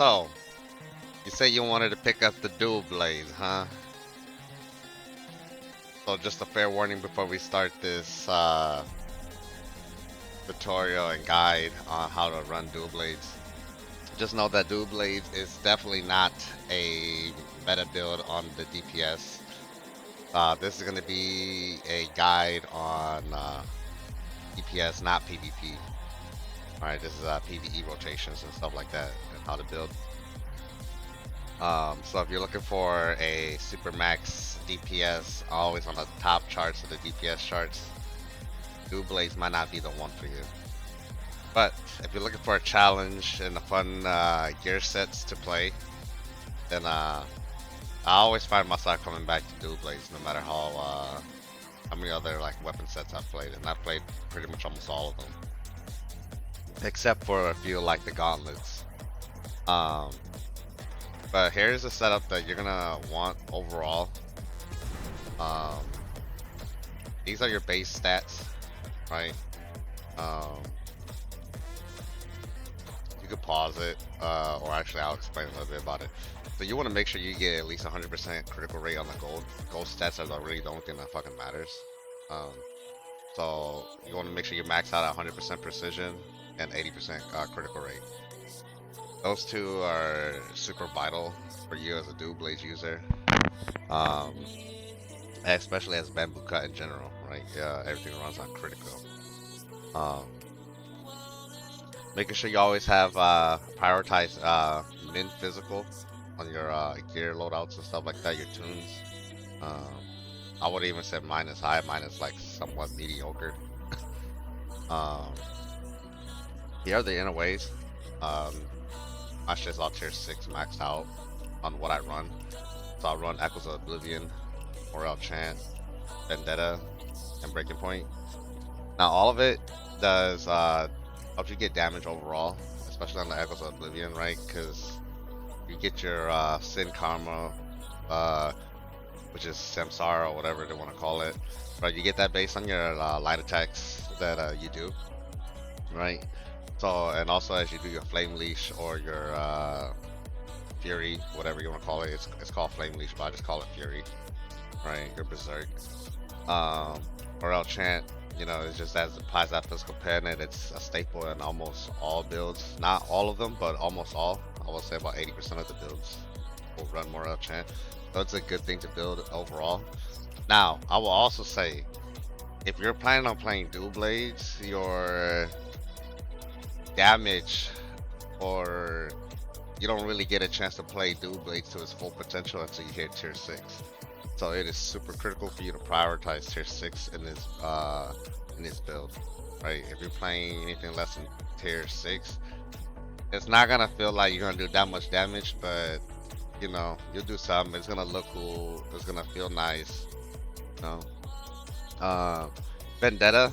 So, you say you wanted to pick up the dual blades, huh? So just a fair warning before we start this tutorial and guide on how to run dual blades. Just know that dual blades is definitely not a meta build on the DPS. This is going to be a guide on DPS, not PvP. Alright, this is PvE rotations and stuff like that, and how to build. So if you're looking for a super max DPS, always on the top charts of the DPS charts, dual blades might not be the one for you. But if you're looking for a challenge and a fun gear sets to play, then I always find myself coming back to dual blades, no matter how many other like weapon sets I've played, and I've played pretty much almost all of them, except for a few like the gauntlets. But here's the setup that you're gonna want overall. These are your base stats, right? You could pause it, or actually I'll explain a little bit about it. So you want to make sure you get at least 100% critical rate on the gold. Gold stats are really the only thing that fucking matters. So you want to make sure you max out at 100% precision and 80% critical rate. Those two are super vital for you as a dual blades user, especially as bamboo cut in general, right? Everything runs on critical. Making sure you always have prioritize min physical on your gear loadouts and stuff like that, your tunes. I would even say mine is high, mine is like somewhat mediocre. Here are the inner ways. My shit's all tier 6 maxed out on what I run. So I'll run Echoes of Oblivion, Morel Chant, Vendetta, and Breaking Point. Now all of it does help you get damage overall, especially on the Echoes of Oblivion, right? Because you get your Sin Karma, which is Samsara or whatever they want to call it. Right, you get that based on your light attacks that you do, right? So, and also as you do your Flame Leash or your Fury, whatever you want to call it, it's called Flame Leash, but I just call it Fury, right? Your Berserk. Morel Chant, you know, it's just as it applies that physical pen, and it's a staple in almost all builds. Not all of them, but almost all. I would say about 80% of the builds will run Morel Chant. So it's a good thing to build overall. Now, I will also say, if you're planning on playing dual blades, your damage, or you don't really get a chance to play dual blades to its full potential until you hit tier 6. So it is super critical for you to prioritize tier 6 in this build, right? If you're playing anything less than tier 6, it's not gonna feel like you're gonna do that much damage, but you know, you'll do something. It's gonna look cool. It's gonna feel nice. You know, Vendetta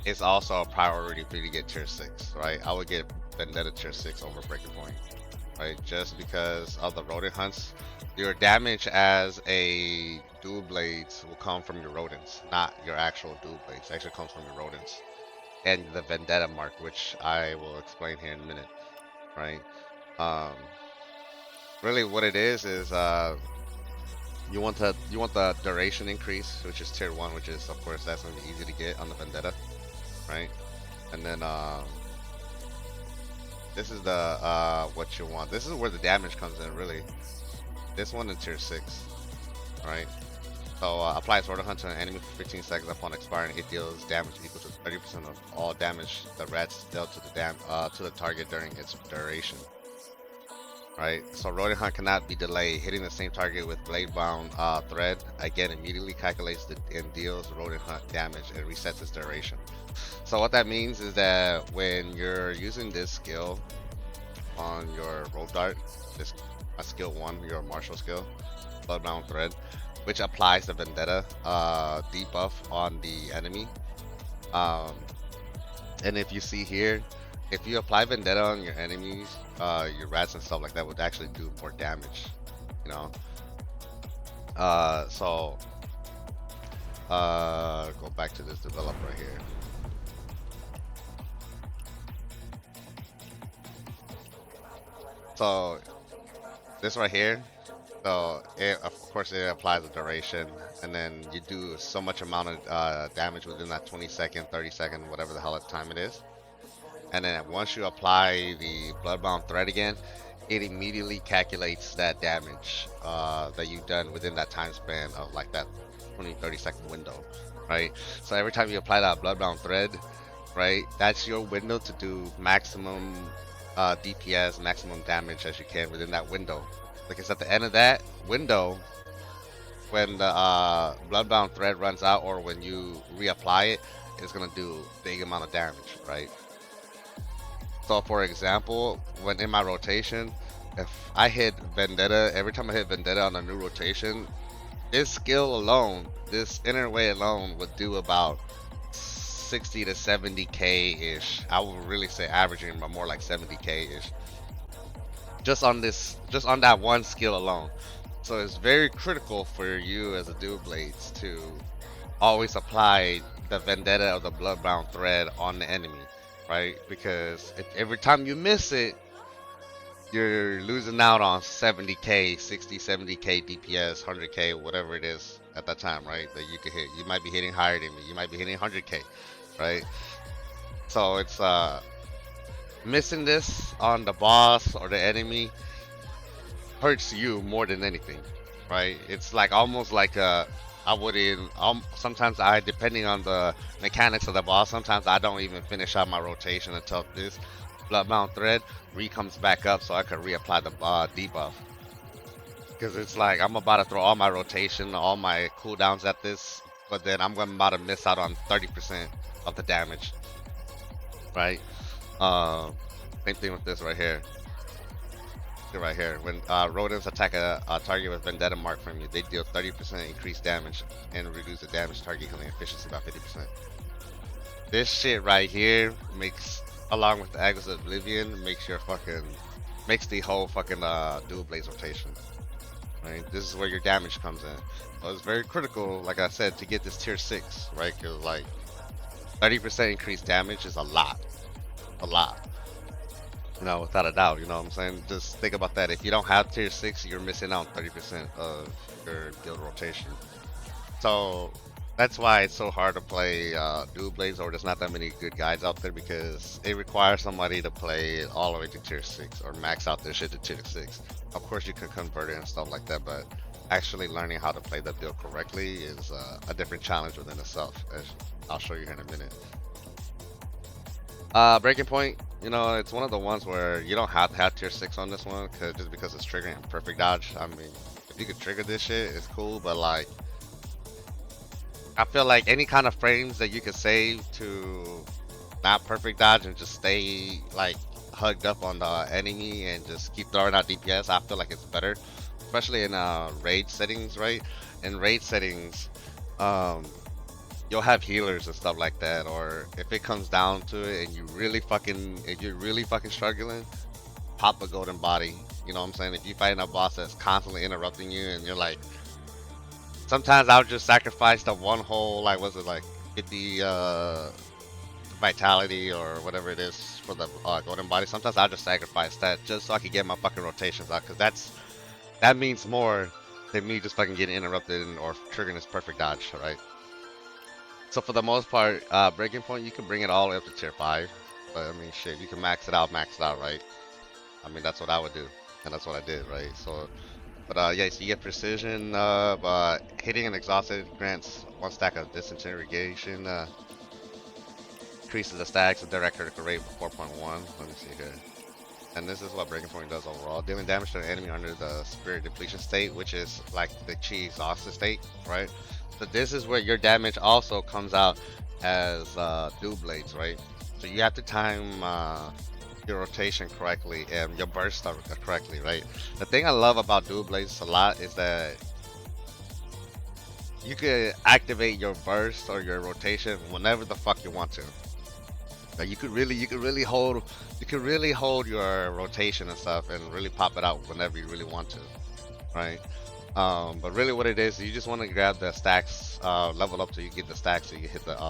is also a priority for you to get tier 6, right? I would get Vendetta tier 6 over Breaking Point, right? Just because of the rodent hunts. Your damage as a dual blades will come from your rodents, not your actual dual blades. It actually comes from your rodents and the Vendetta mark, which I will explain here in a minute, right? Really, what it is you want the duration increase, which is tier 1, which is of course that's gonna be easy to get on the Vendetta, right? And then this is the what you want. This is where the damage comes in, really. This one in tier 6, right? So apply Sword Hunt to an enemy for 15 seconds upon expiring. It deals damage equal to 30% of all damage the rats dealt to the target during its duration. Right, so Rodent Hunt cannot be delayed. Hitting the same target with Blade Bound Thread again immediately calculates and deals Rodent Hunt damage and resets its duration. So what that means is that when you're using this skill on your Rope Dart, this skill 1, your martial skill, Bloodbound Thread, which applies the Vendetta debuff on the enemy. And if you see here, if you apply Vendetta on your enemies, your rats and stuff like that would actually do more damage, you know. So go back to this developer here. So this right here, so it, of course it applies a duration, and then you do so much amount of damage within that 20-second, 30-second, whatever the hell time it is. And then once you apply the Bloodbound Thread again, it immediately calculates that damage that you've done within that time span of like that 20-30 second window, right? So every time you apply that Bloodbound Thread, right, that's your window to do maximum DPS, maximum damage as you can within that window. Because at the end of that window, when the Bloodbound Thread runs out or when you reapply it, it's gonna do a big amount of damage, right? So for example, when in my rotation, if I hit Vendetta, every time I hit Vendetta on a new rotation, this skill alone, this inner way alone would do about 60 to 70k ish. I would really say averaging, but more like 70k ish. Just on that one skill alone. So it's very critical for you as a Dual Blades to always apply the Vendetta or the Bloodbound Thread on the enemy, right? Because if every time you miss it, you're losing out on 70k, 60, 70k DPS, 100k, whatever it is at that time, right? That you could hit. You might be hitting higher than me. You might be hitting 100k, right? So it's missing this on the boss or the enemy hurts you more than anything, right? It's like almost like I wouldn't. Sometimes depending on the mechanics of the boss, sometimes I don't even finish out my rotation until this Bloodbound Thread comes back up, so I could reapply the debuff. Because it's like I'm about to throw all my rotation, all my cooldowns at this, but then I'm about to miss out on 30% of the damage, right? Same thing with this right here. Right here, when rodents attack a target with Vendetta mark from you, they deal 30% increased damage and reduce the damage target healing efficiency by 50%. This shit right here makes, along with the Aegis of Oblivion, makes the whole fucking Dual Blades rotation. Right, this is where your damage comes in. So it's very critical, like I said, to get this tier 6, right? Because like 30% increased damage is a lot. You know, without a doubt, you know what I'm saying? Just think about that. If you don't have tier 6, you're missing out 30% of your guild rotation. So that's why it's so hard to play Dual Blades, or there's not that many good guides out there, because it requires somebody to play all the way to tier 6 or max out their shit to tier 6. Of course, you can convert it and stuff like that, but actually learning how to play the build correctly is a different challenge within itself, as I'll show you here in a minute. Breaking Point, you know, it's one of the ones where you don't have to have tier 6 on this one, just because it's triggering a perfect dodge. I mean, if you could trigger this shit, it's cool, but like, I feel like any kind of frames that you could save to not perfect dodge and just stay like hugged up on the enemy and just keep throwing out DPS, I feel like it's better, especially in raid settings, right? In raid settings, you'll have healers and stuff like that, or if it comes down to it and if you're really fucking struggling, pop a golden body. You know what I'm saying? If you fight a boss that's constantly interrupting you and you're like, sometimes I'll just sacrifice the one whole, like, was it like 50 vitality or whatever it is for the golden body. Sometimes I'll just sacrifice that just so I can get my fucking rotations out, because that means more than me just fucking getting interrupted or triggering this perfect dodge, right? So for the most part, Breaking Point, you can bring it all the way up to tier 5. But I mean, shit, you can max it out, right? I mean, that's what I would do, and that's what I did, right? So, but yeah, so you get precision, hitting an exhausted grants 1 stack of disintegration, increases the stacks of direct critical rate by 4.1. Let me see here. And this is what Breaking Point does overall. Dealing damage to an enemy under the spirit depletion state, which is like the chi exhausted state, right? So this is where your damage also comes out as Dual Blades, right? So you have to time your rotation correctly and your burst correctly, right? The thing I love about Dual Blades a lot is that you can activate your burst or your rotation whenever the fuck you want to. Like you could really hold your rotation and stuff and really pop it out whenever you really want to, right? But really what it is, you just want to grab the stacks, level up till you get the stacks so you hit the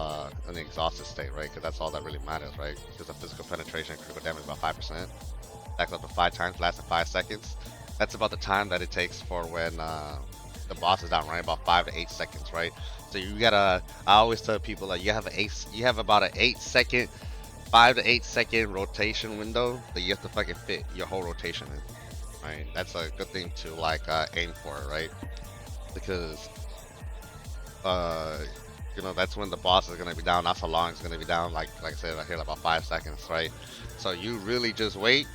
an exhausted state, right? Because that's all that really matters, right? Because the physical penetration and critical damage about 5%. stacks up to 5 times, lasts 5 seconds. That's about the time that it takes for when the boss is down, right? About 5 to 8 seconds, right? So you gotta. I always tell people like you have about an 8 second, 5 to 8 second rotation window that you have to fucking fit your whole rotation in, right? That's a good thing to like aim for, right? Because uh, that's when the boss is gonna be down. That's how long it's gonna be down. Like I said, I hear like about 5 seconds, right? So you really just wait.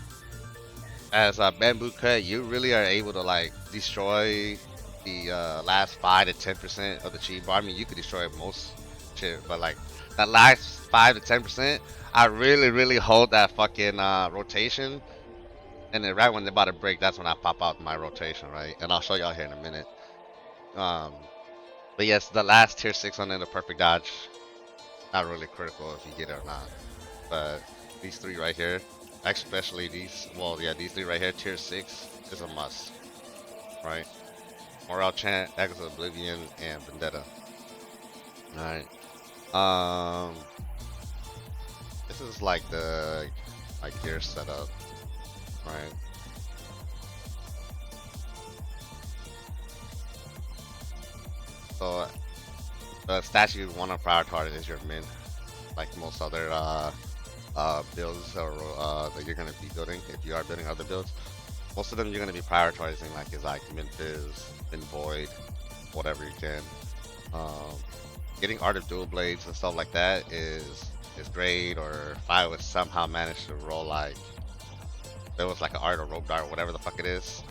As a bamboo cut, you really are able to like destroy the last 5 to 10% of the chi bar. I mean, you could destroy most shit, but like that last 5 to 10%, I really hold that fucking rotation, and then right when they're about to break, that's when I pop out my rotation, right? And I'll show y'all here in a minute. Um, but yes, the last tier 6 on the perfect dodge, not really critical if you get it or not. But these three right here, especially these, well, yeah, these three right here, tier 6 is a must, right? Morale Chant, Echoes of Oblivion, and Vendetta. Alright. This is like the gear setup, right? So the stats you want to prioritize is your min, like most other builds or that you're gonna be building. If you are building other builds, most of them you're gonna be prioritizing like is like min fizz, min void, whatever you can. Getting Art of Dual Blades and stuff like that is great. Or if I would somehow manage to roll like there was like an Art or Rope Dart, whatever the fuck it is,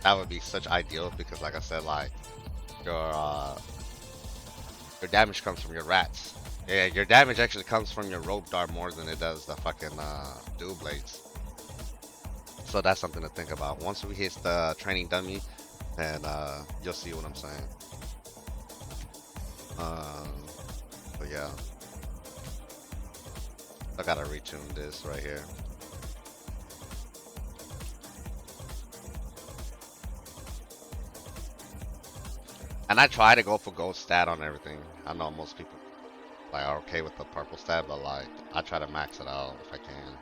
that would be such ideal because like I said, like your damage comes from your rats. Yeah, your damage actually comes from your Rope Dart more than it does the fucking Dual Blades. So that's something to think about. Once we hit the training dummy, and you'll see what I'm saying. But yeah, I gotta retune this right here. And I try to go for gold stat on everything. I know most people like are okay with the purple stat, but like I try to max it out if I can.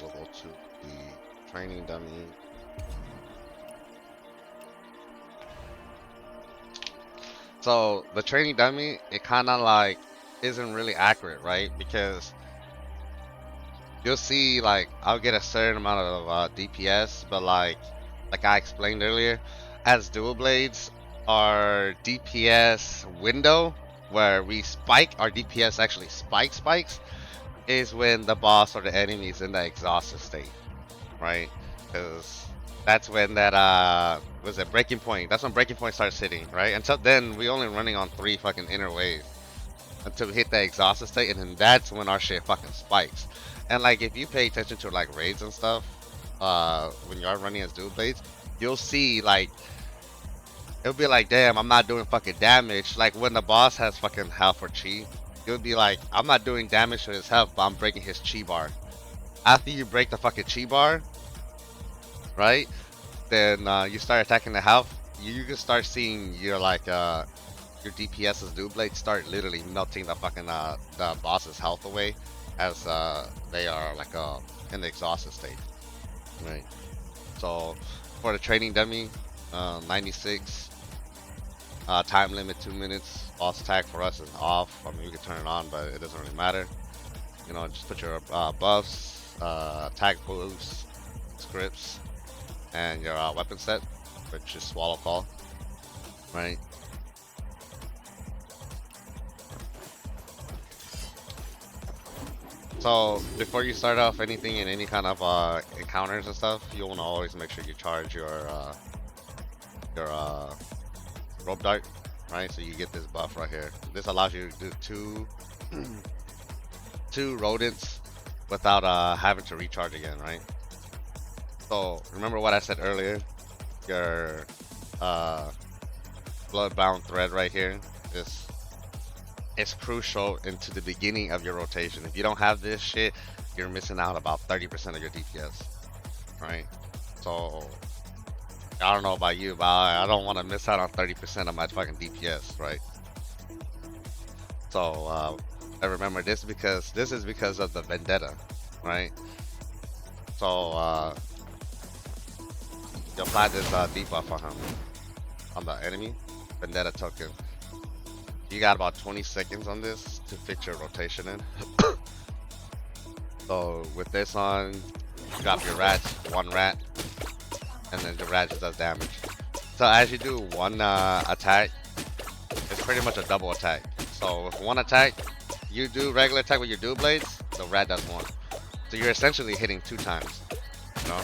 We'll go to the training dummy. So the training dummy, it kind of like isn't really accurate, right? Because you'll see like I'll get a certain amount of DPS, but like I explained earlier, as dual blades, our DPS window where we spike, our DPS actually spikes, is when the boss or the enemy is in the exhausted state, right? Because that's when that was it breaking point. That's when breaking point starts hitting, right? Until then, we only running on 3 fucking inner waves until we hit that exhausted state, and then that's when our shit fucking spikes. And like if you pay attention to like raids and stuff, when you are running as dual blades, you'll see like it'll be like, damn, I'm not doing fucking damage. Like when the boss has fucking health or chi, you'll be like, I'm not doing damage to his health, but I'm breaking his chi bar. After you break the fucking chi bar, right? Then you start attacking the health. You can start seeing your like your DPS's dual blade start literally melting the fucking the boss's health away as they are like in the exhausted state, right? So for the training dummy, 96 time limit 2 minutes. Boss attack for us is off. I mean, we can turn it on, but it doesn't really matter. You know, just put your buffs, attack boosts, scripts, and your weapon set, which is Swallow Call, right? So before you start off anything in any kind of encounters and stuff, you want to always make sure you charge your rope dart, right? So you get this buff right here. This allows you to do two rodents without having to recharge again, right? So remember what I said earlier, your bloodbound thread right here is crucial into the beginning of your rotation. If you don't have this shit, you're missing out about 30% of your DPS, right? So I don't know about you, but I don't want to miss out on 30% of my fucking DPS, right? So I remember this is because of the vendetta, right? So you apply this debuff on him, on the enemy vendetta token. You got about 20 seconds on this to fix your rotation in. So with this on, you drop your rats, one rat, and then the rat just does damage. So as you do one attack, it's pretty much a double attack. So with one attack, you do regular attack with your dual blades, the rat does one. So you're essentially hitting 2 times, you know?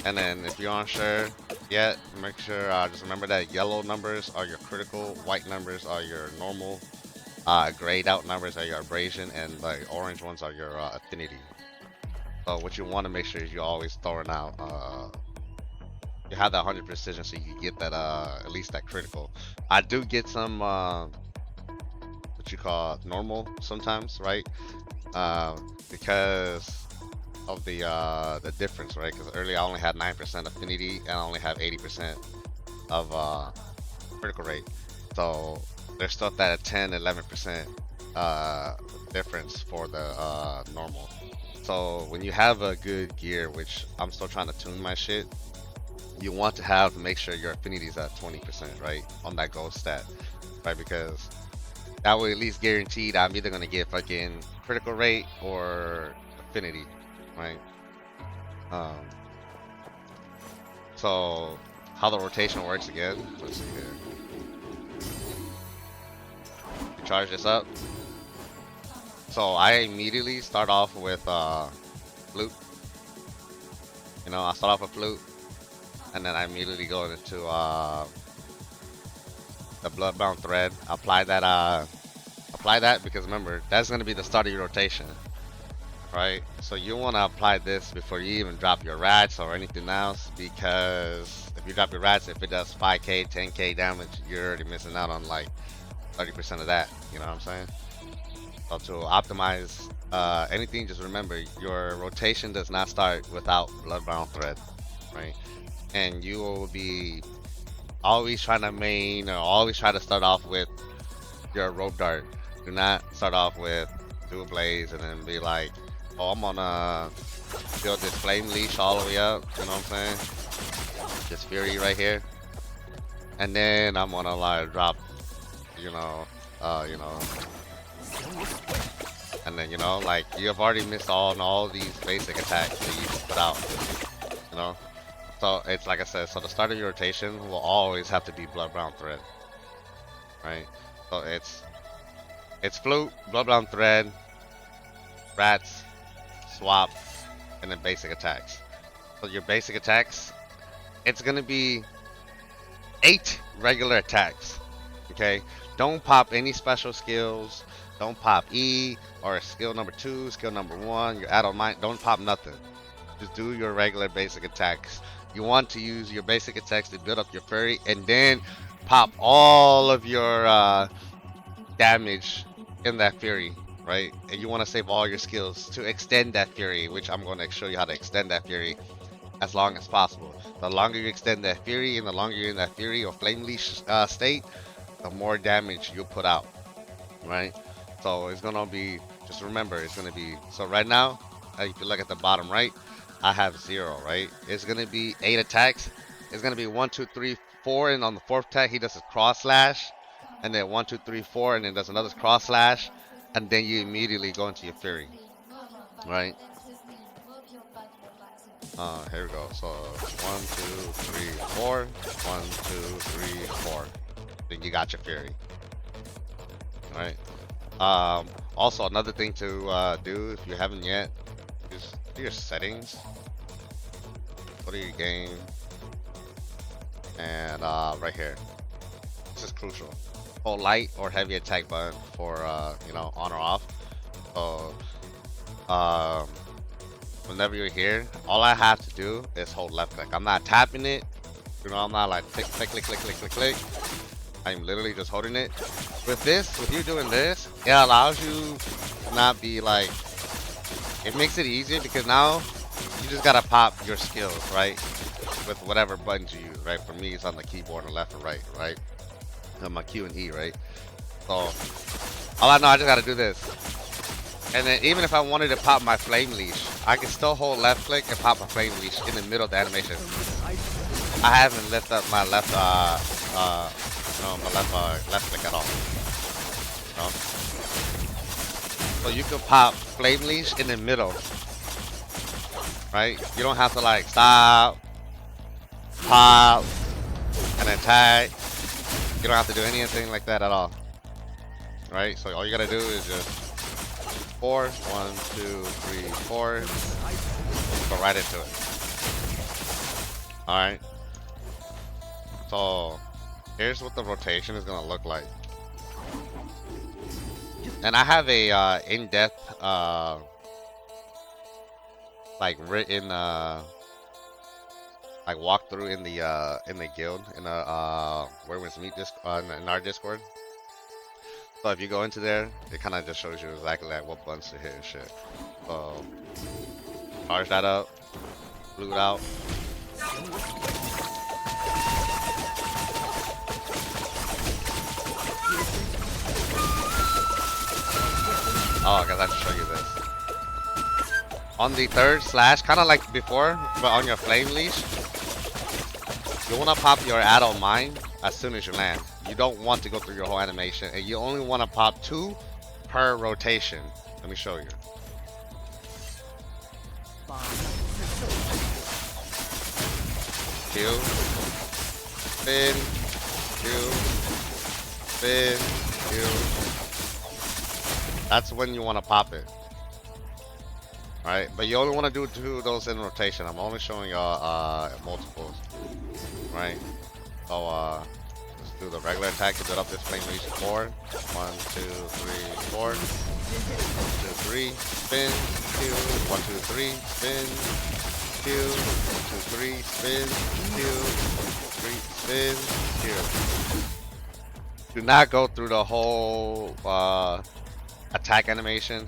And then if you aren't sure yet, make sure, just remember that yellow numbers are your critical, white numbers are your normal, grayed out numbers are your abrasion, and the orange ones are your affinity. So what you want to make sure is you're always throwing out, you have that 100 precision so you can get that, at least that critical. I do get some, what you call normal sometimes, right? Because of the difference, right? Because earlier I only had 9% affinity and I only have 80% of critical rate. So there's stuff that at 10, 11% difference for the normal. So when you have a good gear, which I'm still trying to tune my shit, you want to have to make sure your affinity is at 20%, right? On that gold stat, right? Because that way at least guaranteed I'm either gonna get fucking critical rate or affinity, right? Um, so how the rotation works again, let's see here. You charge this up. So I immediately start off with flute. You know, I start off with flute, and then I immediately go into the bloodbound thread. Apply that because remember that's gonna be the start of your rotation, right? So you want to apply this before you even drop your rats or anything else, because if you drop your rats, if it does 5k, 10k damage, you're already missing out on like 30% of that. You know what I'm saying? So to optimize anything, just remember your rotation does not start without bloodbound thread, right? And you will be always trying to main or always try to start off with your rope dart. Do not start off with dual blaze and then be like, oh, I'm gonna build this flame leash all the way up, you know what I'm saying? This fury right here. And then I'm gonna like drop, you know, and then, you know, like you have already missed all these basic attacks that you put out, you know? So it's like I said, so the start of your rotation will always have to be bloodbound thread, right? So it's flute, bloodbound thread, rats, swap, and then basic attacks. So your basic attacks, it's gonna be 8 regular attacks. Okay, don't pop any special skills. Don't pop E or skill number 2, skill number 1. Your add-on mind. Don't pop nothing. Just do your regular basic attacks. You want to use your basic attacks to build up your fury, and then pop all of your damage in that fury, right? And you want to save all your skills to extend that fury, which I'm going to show you how to extend that fury as long as possible. The longer you extend that fury and the longer you're in that fury or flame leash state, the more damage you put out, right? So it's gonna be, just remember, it's gonna be, so right now, if you look at the bottom right, I have 0, right? It's gonna be 8 attacks. It's gonna be 1, 2, 3, 4, and on the 4th attack, he does a cross slash, and then 1, 2, 3, 4, and then does another cross slash, and then you immediately go into your fury, right? Here we go. So 1, 2, 3, 4. 1, 2, 3, 4. Then you got your fury. All right. Also, another thing to do if you haven't yet is do your settings. Go to your game, and right here. This is crucial. Hold light or heavy attack button for you know, on or off. So whenever you're here, all I have to do is hold left click. I'm not tapping it. You know, I'm not like click, click, click, click, click, click, click. I'm literally just holding it. With this, with you doing this, it allows you to not be like, it makes it easier because now you just gotta pop your skills, right? With whatever buttons you use, right? For me, it's on the keyboard on the left and right, right? On my Q and E, right? So, all I know, I just gotta do this. And then even if I wanted to pop my flame leash, I can still hold left click and pop my flame leash in the middle of the animation. I haven't lifted up my left, left click at all. No? So you can pop flame leash in the middle, right? You don't have to like stop, pop, and then tag. You don't have to do anything like that at all, right? So all you gotta do is just 4, 1, 2, 3, 4, go right into it. All right. So here's what the rotation is gonna look like. And I have a in-depth like written like walkthrough in the guild in where we meet this in our Discord. So if you go into there, it kind of just shows you exactly like what buttons to hit and shit. So charge that up, blue it out. Oh, I guess I should show you this. On the third slash, kind of like before, but on your flame leash, you want to pop your adult mine as soon as you land. You don't want to go through your whole animation, and you only want to pop 2 per rotation. Let me show you. Q, spin, Q, spin, Q. That's when you want to pop it. Alright, but you only want to do 2 of those in rotation. I'm only showing y'all multiples. Right? So let's do the regular attack to build up this flame leash. 4, 1, 2, 3, 4, 1, 2, 3, spin, Q, 1, 2, 3, spin, Q, 1, 2, 3, spin, Q, 3, spin, Q. Do not go through the whole attack animation.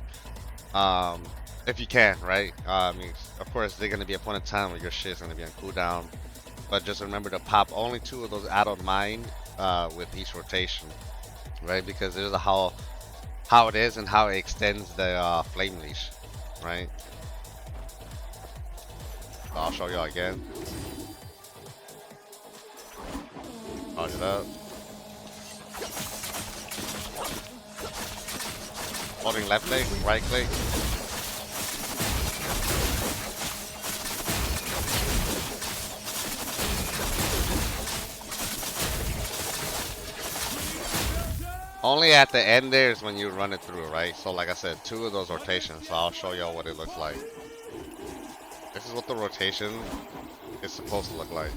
If you can, right? I mean, of course, there's gonna be a point in time where your shit's gonna be on cooldown, but just remember to pop only 2 of those adult mine with each rotation, right? Because there's a how it is and how it extends the flame leash, right? So I'll show y'all again. Charge it up. Holding left click, right click. Only at the end there is when you run it through, right? So like I said, 2 of those rotations. So I'll show y'all what it looks like. This is what the rotation is supposed to look like.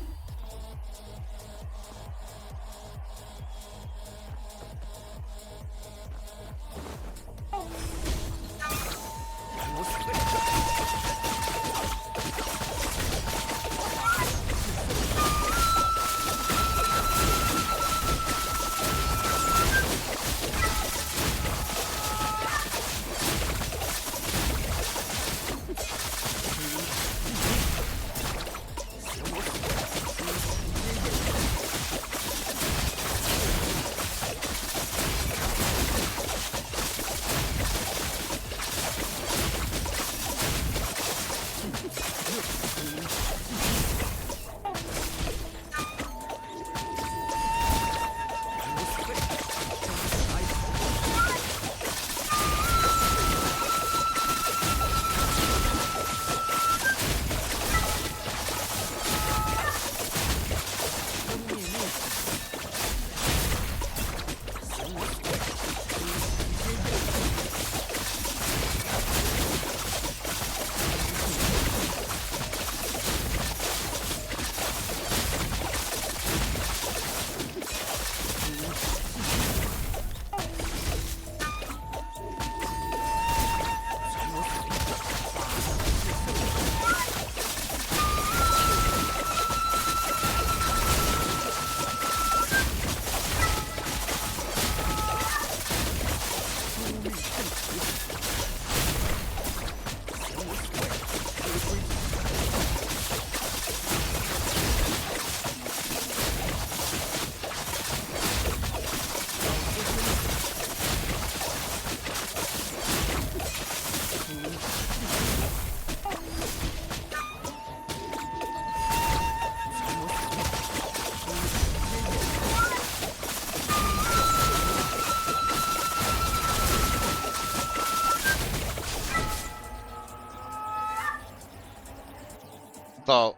So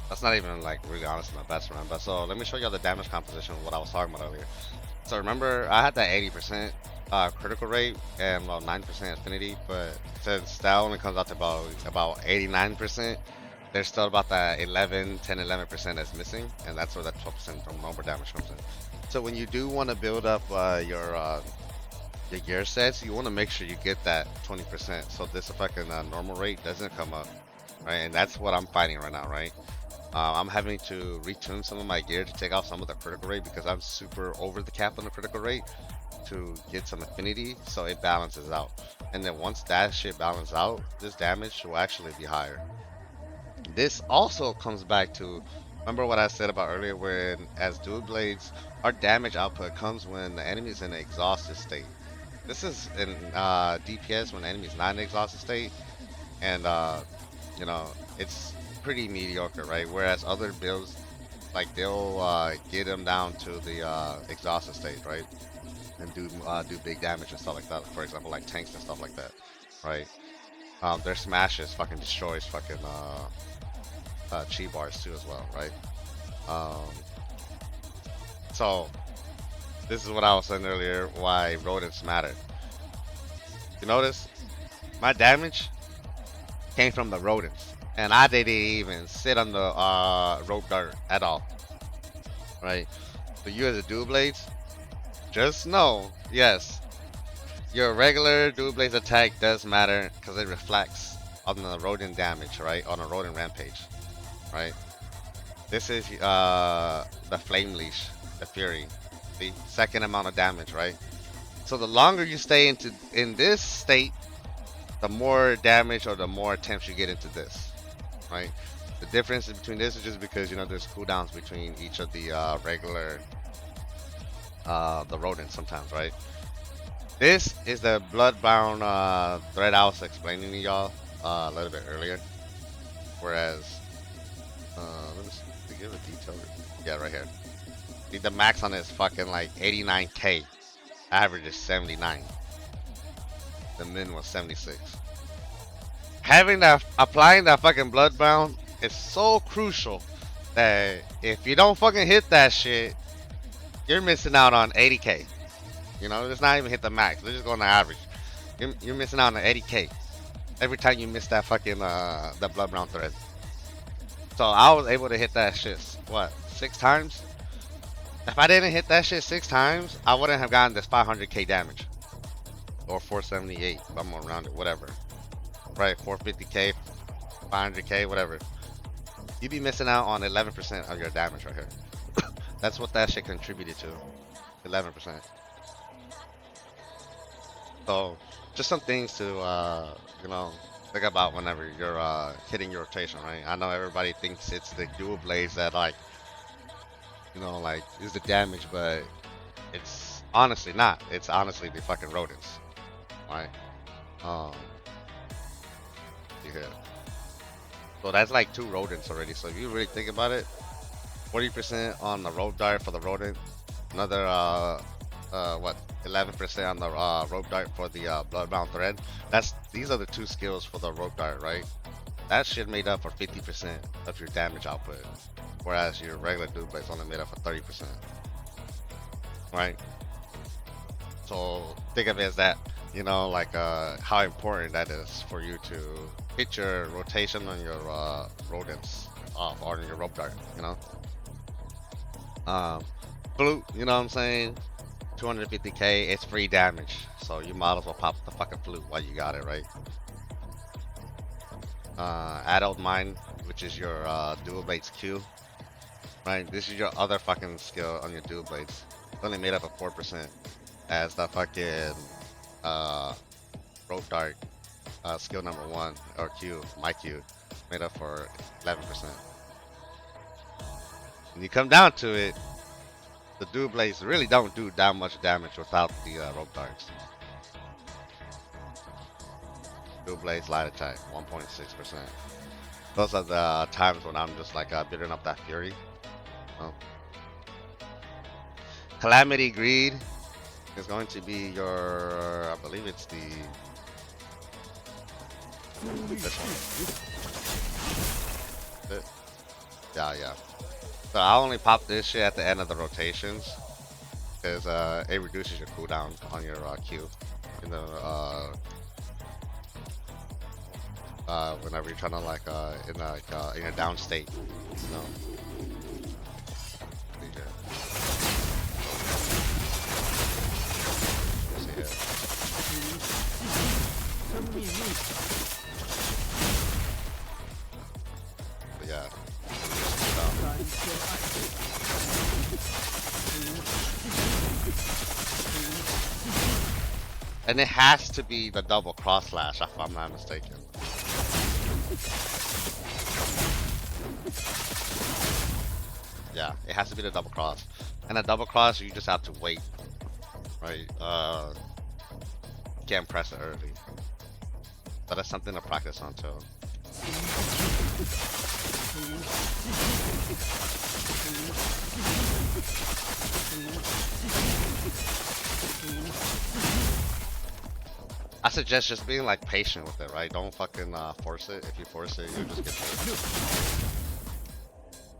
that's not even like really honestly my best run. But so let me show you the damage composition of what I was talking about earlier. So remember, I had that 80% critical rate and well 9% affinity, but since that only comes out to about 89%, there's still about that 11% that's missing, and that's where that 12% from normal damage comes in. So when you do want to build up your gear sets, you want to make sure you get that 20%, so this fucking normal rate doesn't come up, right? And that's what I'm fighting right now, right? I'm having to retune some of my gear to take off some of the critical rate because I'm super over the cap on the critical rate to get some affinity, so it balances out. And then once that shit balances out, this damage will actually be higher. This also comes back to, remember what I said about earlier, when as dual blades, our damage output comes when the enemy is in an exhausted state. This is in DPS when the enemy is not in an exhausted state, and you know, it's pretty mediocre, right? Whereas other builds, like they'll get them down to the exhausted state, right? And do big damage and stuff like that. For example, like tanks and stuff like that, right? Their smashes fucking destroys fucking chi bars too as well, right? Um, so this is what I was saying earlier, why rodents matter. You notice my damage came from the rodents, and I didn't even sit on the rope dart at all, right? So you as a dual blades, just know, yes, your regular dual blades attack does matter because it reflects on the rodent damage, right? On a rodent rampage, right? This is the flame leash, the fury, the second amount of damage, right? So the longer you stay in this state, the more damage or the more attempts you get into this, right? The difference between this is just because, you know, there's cooldowns between each of the regular the rodents sometimes, right? This is the bloodbound thread I was explaining to y'all a little bit earlier. Whereas, let me see, to give a detail. Yeah, right here. The max on it is fucking like 89k. Average is 79. The min was 76. Having that, applying that fucking bloodbound is so crucial that if you don't fucking hit that shit, you're missing out on 80k. You know, it's not even hit the max. They're just going to average. You're missing out on 80k every time you miss that fucking the bloodbound thread. So I was able to hit that shit, what, 6 times? If I didn't hit that shit 6 times, I wouldn't have gotten this 500k damage. Or 478, if I'm around it, whatever. Right, 450k, 500k, whatever. You'd be missing out on 11% of your damage right here. That's what that shit contributed to. 11%. So, just some things to, you know, think about whenever you're hitting your rotation, right? I know everybody thinks it's the dual blades that, like, you know, like, is the damage, but it's honestly not. It's honestly the fucking rodents, right? Yeah. So that's like 2 rodents already. So if you really think about it, 40% on the rope dart for the rodent, another what, 11% on the rope dart for the bloodbound thread. These are the 2 skills for the rope dart, right? That shit made up for 50% of your damage output, whereas your regular dual blade's only made up for 30%, right? So think of it as that, you know, like how important that is for you to hit your rotation on your rodents off or on your rope dart, you know. Flute, you know what I'm saying? 250k, it's free damage, so you might as well pop the fucking flute while you got it, right? Adult Mind, which is your dual blades Q, right? This is your other fucking skill on your dual blades. It's only made up of 4%, as the fucking rope dart skill number 1 or Q, my Q, made up for 11%. When you come down to it, the dual blades really don't do that much damage without the rope darts. Dual blades light attack 1.6%. Those are the times when I'm just like building up that fury. Oh. Calamity Greed is going to be your, I believe it's this one. Yeah, yeah. So I only pop this shit at the end of the rotations because it reduces your cooldown on your Q in the whenever you're trying to like in a down state. You know. But yeah. And it has to be the double cross slash if I'm not mistaken. Yeah, it has to be the double cross. And a double cross you just have to wait. Right? You can't press it early. But that's something to practice on too. I suggest just being like patient with it, right? Don't fucking force it. If you force it, you'll just get hurt.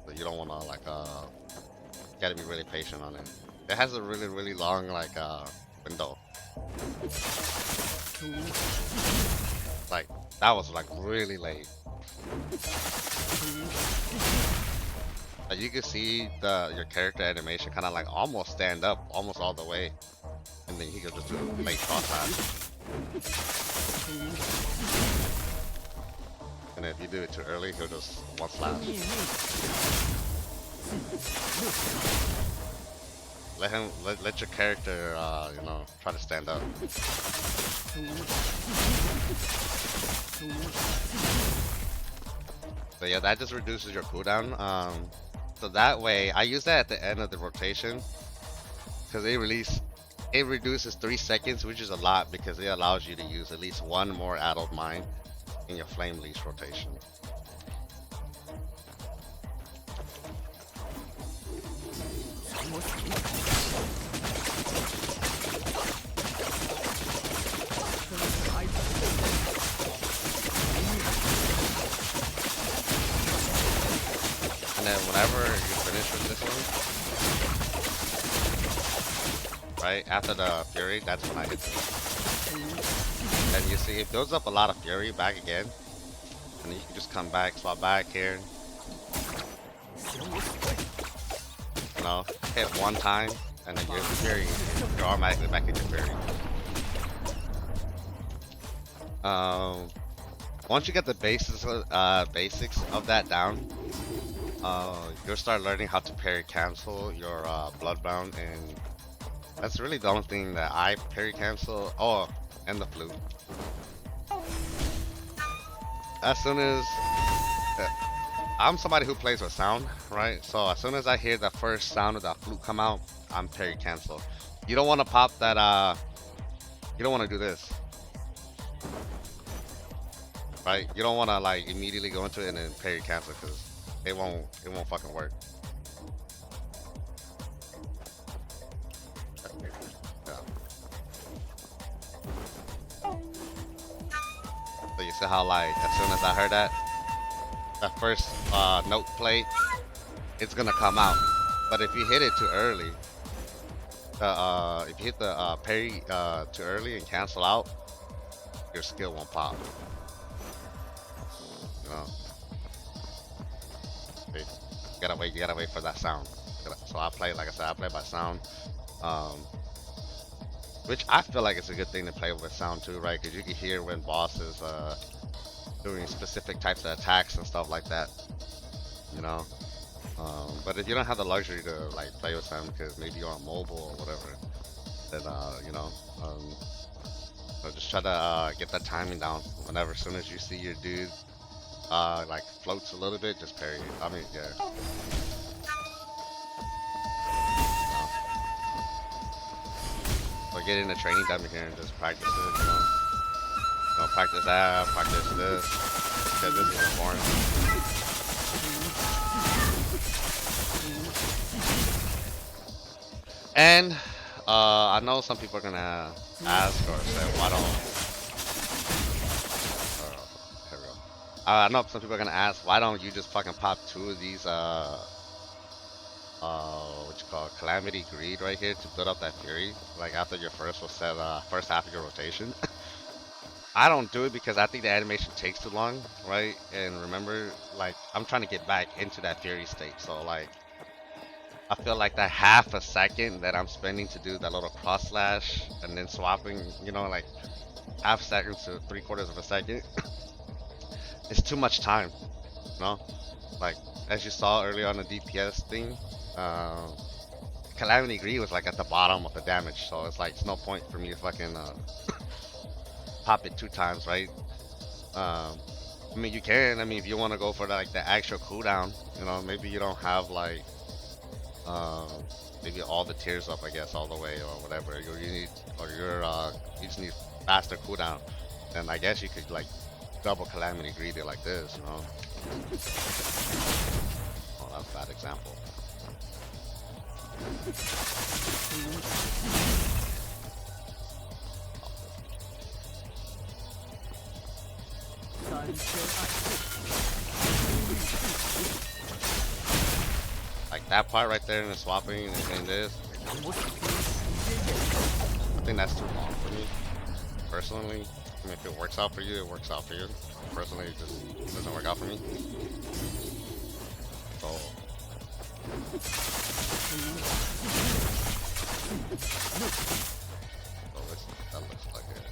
So you don't wanna like you gotta be really patient on it. It has a really long like window. Like that was like really late. Like you can see your character animation kind of like almost stand up almost all the way, and then he could just do a late cross slash. And if you do it too early, he'll just one slash. Let your character you know, try to stand up. So yeah, that just reduces your cooldown. So that way, I use that at the end of the rotation because it reduces 3 seconds, which is a lot because it allows you to use at least one more adult mine in your flame leash rotation. And then whenever you finish with this one, right after the fury, that's when I hit this. And you see it builds up a lot of fury back again, and then you can just come back, swap back here. You know, hit one time, and then you're automatically back in your fury. Once you get the basics of that down, you'll start learning how to parry cancel your bloodbound, and that's really the only thing that I parry cancel. Oh, and the flute. As soon as I'm somebody who plays with sound, right? So as soon as I hear the first sound of that flute come out, I'm parry cancel. You don't want to pop that. You don't want to do this, right? You don't want to like immediately go into it and then parry cancel because it won't fucking work. Yeah. So you see how like as soon as I heard that first note play, it's gonna come out. But if you hit it too early, if you hit the parry too early and cancel out, your skill won't pop. You know. You gotta wait for that sound. So I play, like I said, I play by sound, which I feel like it's a good thing to play with sound too, right? Because you can hear when bosses doing specific types of attacks and stuff like that, you know. But if you don't have the luxury to like play with sound because maybe you're on mobile or whatever, then you know, so just try to get that timing down. Whenever, as soon as you see your dude like floats a little bit, just parry it. I mean, yeah. So get in the training time here and just practice it, you know. You know, practice that, practice this, because this is important. And I know some people are gonna ask or say, why don't? Here we go. I know some people are gonna ask, why don't you just fucking pop two of these what you call it, calamity greed right here to build up that fury, like after your first will set first half of your rotation. I don't do it because I think the animation takes too long, right? And remember, like I'm trying to get back into that fury state, so like I feel like that half a second that I'm spending to do that little cross slash and then swapping, you know, like half a second to three quarters of a second, it's too much time, you know? Like as you saw earlier on the DPS thing, um, Calamity Greed was like at the bottom of the damage, so it's like it's no point for me to fucking pop it two times, right? I mean you can. I mean if you want to go for like the actual cooldown, you know, maybe you don't have like um, maybe all the tiers up, I guess, all the way or whatever. You need or you just need faster cooldown, and I guess you could like double Calamity Greed it like this, you know. Oh, that's a bad example. Like that part right there in the swapping and doing this, I think that's too long for me, personally. I mean, if it works out for you, it works out for you. Personally, it just doesn't work out for me. So, that looks like it.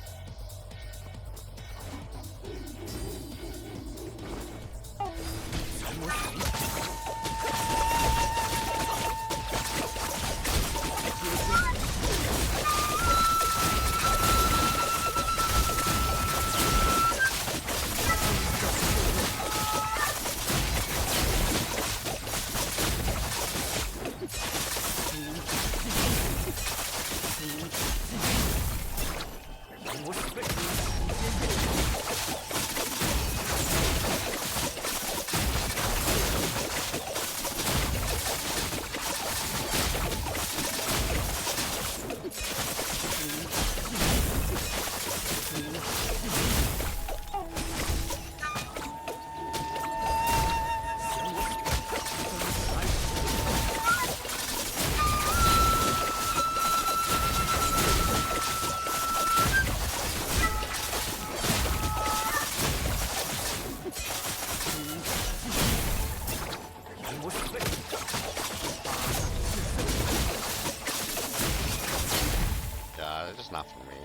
Yeah, it's just not for me.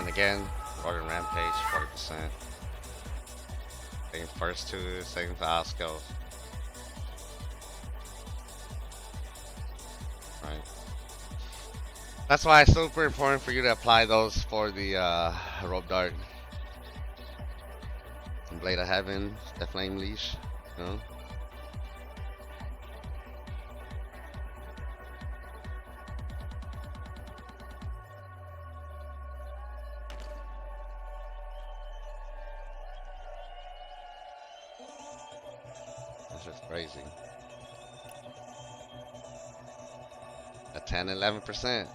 And again, Gordon Rampage, 40%. Same first two, same skills. Right. That's why it's super important for you to apply those for the rope dart. And Blade of Heaven, the Flame Leash, you know? That's just crazy. At 10, 11%.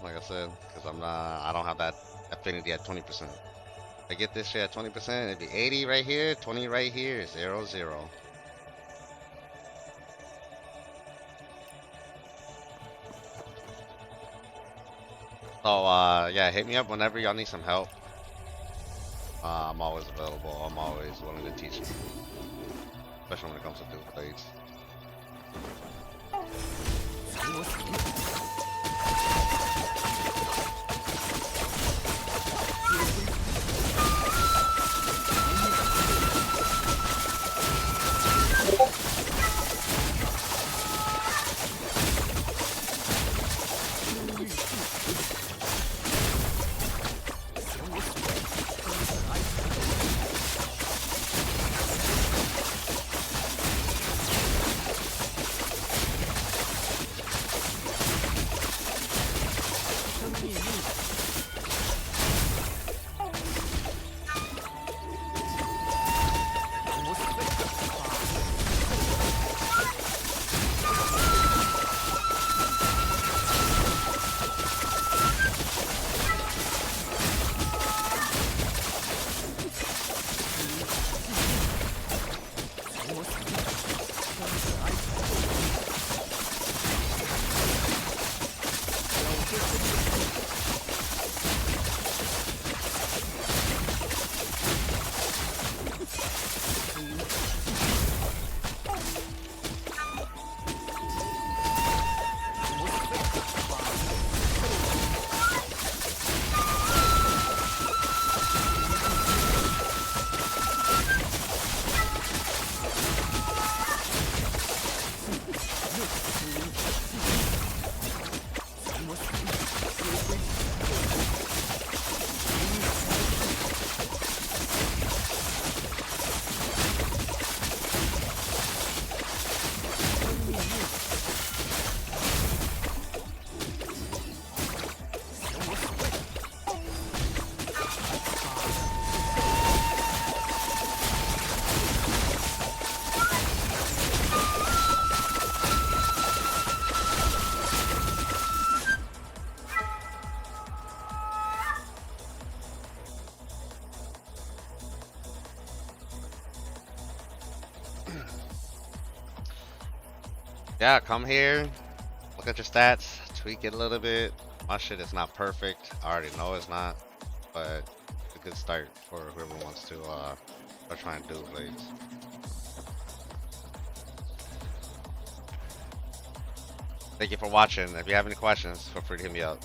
Like I said, because I don't have that affinity at 20%. I get this shit at 20%, it'd be 80 right here, 20 right here, 0, 0. So, yeah, hit me up whenever y'all need some help. I'm always available. I'm always willing to teach you, especially when it comes to dual blades. Yeah, come here, look at your stats, tweak it a little bit. My shit is not perfect. I already know it's not, but it's a good start for whoever wants to start trying to do blades. Thank you for watching. If you have any questions, feel free to hit me up.